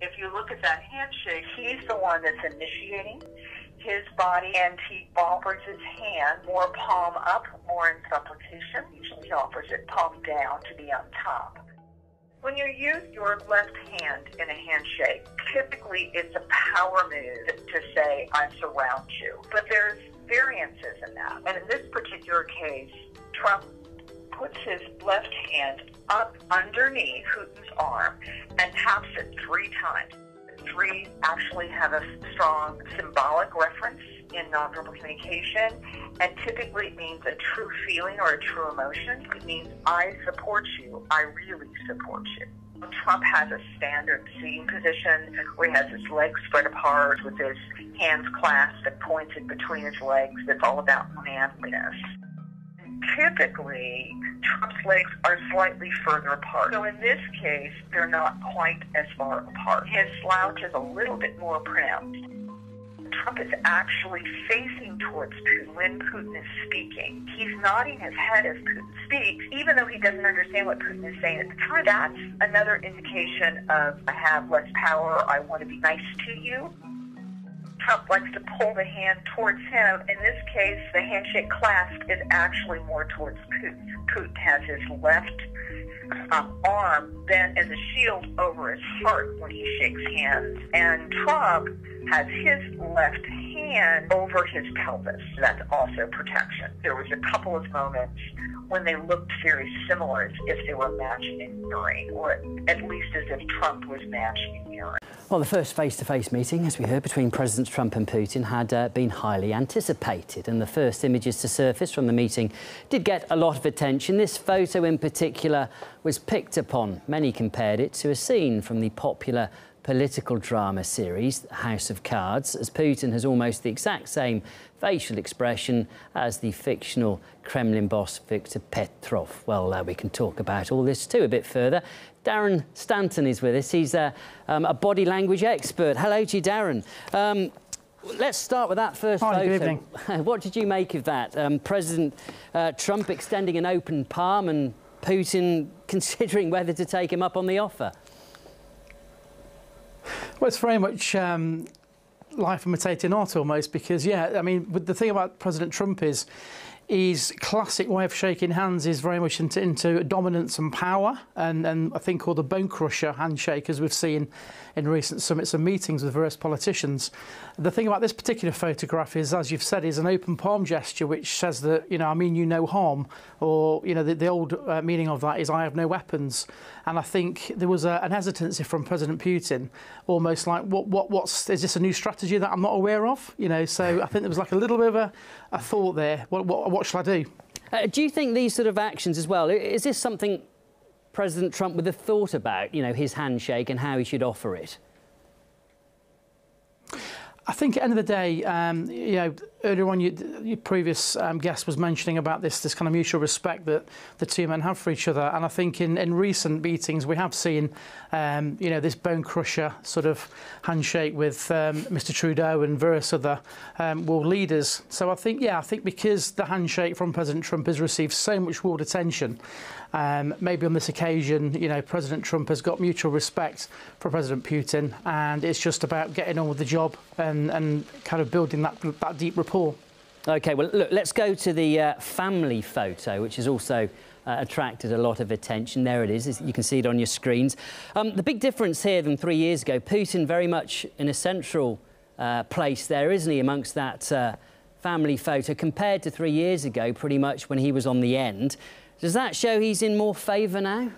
If you look at that handshake, he's the one that's initiating his body, and he offers his hand more palm up, more in supplication. Usually he offers it palm down to be on top. When you use your left hand in a handshake, typically it's a power move to say, I surround you. But there's variances in that. And in this particular case, Trump puts his left hand up underneath Putin's arm and taps it 3 times. 3 actually have a strong symbolic reference in nonverbal communication, and typically it means a true feeling or a true emotion. It means, I support you. I really support you. Trump has a standard seating position where he has his legs spread apart with his hands clasped and pointed between his legs. That's all about manliness. Typically, Trump's legs are slightly further apart. So in this case, they're not quite as far apart. His slouch is a little bit more pronounced. Trump is actually facing towards Putin when Putin is speaking. He's nodding his head as Putin speaks, even though he doesn't understand what Putin is saying at the time. That's another indication of, I have less power, I want to be nice to you. Trump likes to pull the hand towards him. In this case, the handshake clasp is actually more towards Putin. Putin has his left arm bent as a shield over his heart when he shakes hands. And Trump has his left hand over his pelvis. That's also protection. There was a couple of moments when they looked very similar, as if they were matching in urine, or at least as if Trump was matching in urine. Well, the first face-to-face meeting, as we heard, between Presidents Trump and Putin had been highly anticipated, and the first images to surface from the meeting did get a lot of attention. This photo in particular was picked upon. Many compared it to a scene from the popular political drama series House of Cards, as Putin has almost the exact same facial expression as the fictional Kremlin boss Viktor Petrov. Well, we can talk about all this too a bit further. Darren Stanton is with us. He's a body language expert. Hello to you, Darren. Let's start with that first photo. Good evening. What did you make of that? President Trump extending an open palm and Putin considering whether to take him up on the offer? Well, it's very much life imitating art almost, because, yeah, I mean, the thing about President Trump is his classic way of shaking hands is very much into dominance and power, and I think called the bone crusher handshake, as we've seen in recent summits and meetings with various politicians. The thing about this particular photograph is, as you've said, is an open palm gesture, which says that, you know, I mean you no harm, or, you know, the old meaning of that is I have no weapons. And I think there was an hesitancy from President Putin, almost like, is this a new strategy that I'm not aware of? You know, so I think there was like a little bit of a thought there. What shall I do? Do you think these sort of actions as well, is this something President Trump would have thought about, you know, his handshake and how he should offer it? I think at the end of the day, you know, earlier on your previous guest was mentioning about this kind of mutual respect that the two men have for each other, and I think in recent meetings we have seen, you know, this bone crusher sort of handshake with Mr. Trudeau and various other world leaders. So I think because the handshake from President Trump has received so much world attention, maybe on this occasion, you know, President Trump has got mutual respect for President Putin, and it's just about getting on with the job and kind of building that deep rapport. OK, well, look, let's go to the family photo, which has also attracted a lot of attention. There it is. You can see it on your screens. The big difference here than 3 years ago, Putin very much in a central place there, isn't he, amongst that family photo, compared to 3 years ago, pretty much when he was on the end. Does that show he's in more favour now?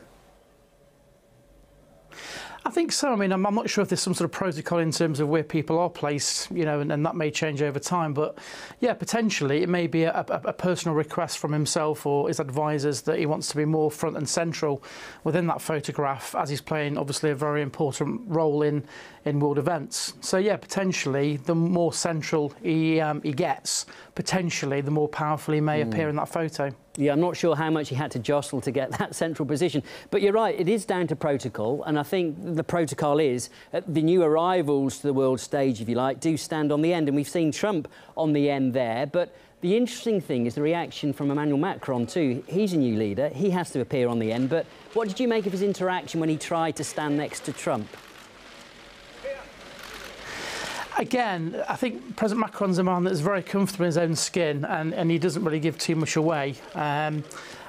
I think so. I mean, I'm not sure if there's some sort of protocol in terms of where people are placed, you know, and that may change over time. But, yeah, potentially it may be a personal request from himself or his advisors that he wants to be more front and central within that photograph, as he's playing, obviously, a very important role in world events. So, yeah, potentially the more central he gets, potentially the more powerful he may appear in that photo. Yeah, I'm not sure how much he had to jostle to get that central position. But you're right, it is down to protocol. And I think the protocol is the new arrivals to the world stage, if you like, do stand on the end. And we've seen Trump on the end there. But the interesting thing is the reaction from Emmanuel Macron too. He's a new leader. He has to appear on the end. But what did you make of his interaction when he tried to stand next to Trump? Again, I think President Macron's a man that's very comfortable in his own skin, and he doesn't really give too much away.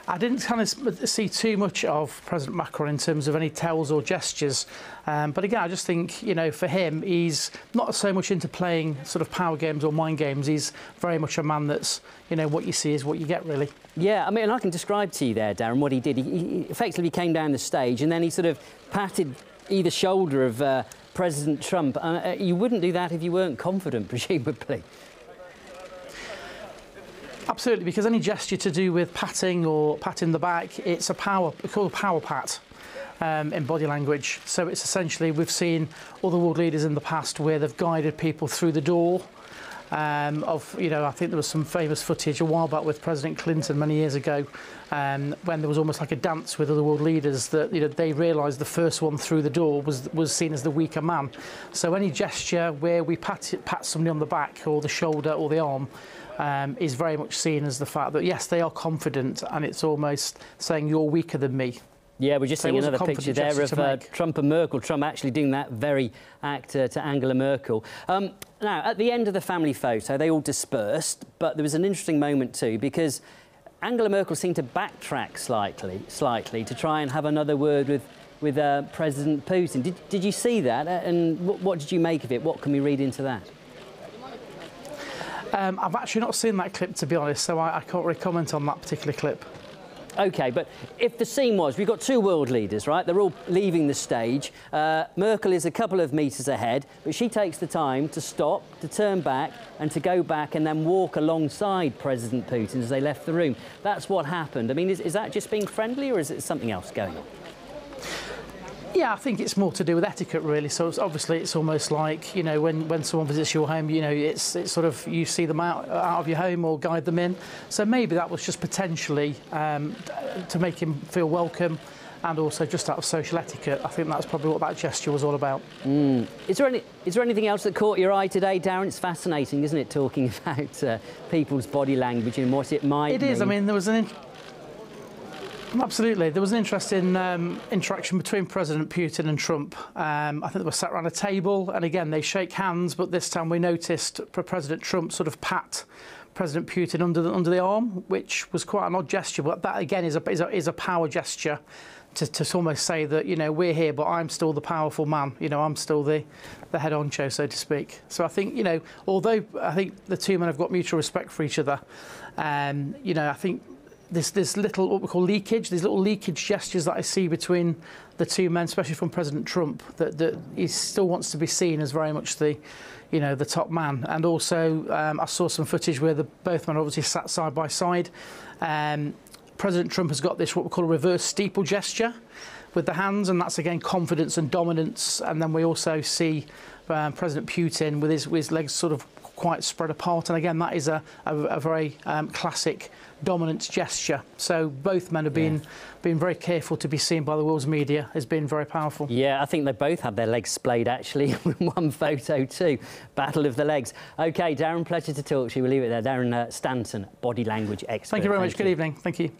I didn't kind of see too much of President Macron in terms of any tells or gestures. But again, I just think, you know, for him, he's not so much into playing sort of power games or mind games. He's very much a man that's, you know, what you see is what you get, really. Yeah, I mean, and I can describe to you there, Darren, what he did. He effectively came down the stage and then he sort of patted either shoulder of President Trump. You wouldn't do that if you weren't confident, presumably. Absolutely, because any gesture to do with patting or patting the back, it's called a power pat in body language. So it's essentially, we've seen other world leaders in the past where they've guided people through the door. You know, I think there was some famous footage a while back with President Clinton many years ago, when there was almost like a dance with other world leaders that, you know, they realised the first one through the door was seen as the weaker man. So any gesture where we pat somebody on the back or the shoulder or the arm is very much seen as the fact that, yes, they are confident, and it's almost saying you're weaker than me. Yeah, we're just seeing another picture there of Trump and Merkel. Trump actually doing that very act to Angela Merkel. Now, at the end of the family photo, they all dispersed, but there was an interesting moment too, because Angela Merkel seemed to backtrack slightly to try and have another word with President Putin. Did you see that? And what did you make of it? What can we read into that? I've actually not seen that clip, to be honest, so I can't really comment on that particular clip. OK, but if the scene was, we've got two world leaders, right? They're all leaving the stage. Merkel is a couple of metres ahead, but she takes the time to stop, to turn back and to go back and then walk alongside President Putin as they left the room. That's what happened. I mean, is that just being friendly, or is it something else going on? Yeah, I think it's more to do with etiquette, really. So it's almost like, you know, when someone visits your home, you know, it's sort of, you see them out of your home or guide them in. So maybe that was just potentially to make him feel welcome, and also just out of social etiquette. I think that's probably what that gesture was all about. Is there anything else that caught your eye today, Darren? It's fascinating, isn't it, talking about people's body language and what it might mean? It is. I mean, there was Absolutely. There was an interesting interaction between President Putin and Trump. I think they were sat around a table, and again, they shake hands, but this time we noticed President Trump sort of pat President Putin under the arm, which was quite an odd gesture, but that, again, is a power gesture to almost say that, you know, we're here, but I'm still the powerful man. You know, I'm still the head honcho, so to speak. So I think, you know, although I think the two men have got mutual respect for each other, you know, I think this little, what we call leakage, these little leakage gestures that I see between the two men, especially from President Trump, that he still wants to be seen as very much the, you know, the top man. And also, I saw some footage where both men obviously sat side by side. President Trump has got this, what we call a reverse steeple gesture with the hands, and that's again confidence and dominance. And then we also see President Putin with his legs sort of quite spread apart, and again that is a very classic dominance gesture. So both men have been very careful to be seen by the world's media as being very powerful. Yeah, I think they both had their legs splayed actually in one photo too. Battle of the legs. OK, Darren, pleasure to talk to you. We'll leave it there. Darren Stanton, body language expert. Thank you very much. Good evening. Thank you.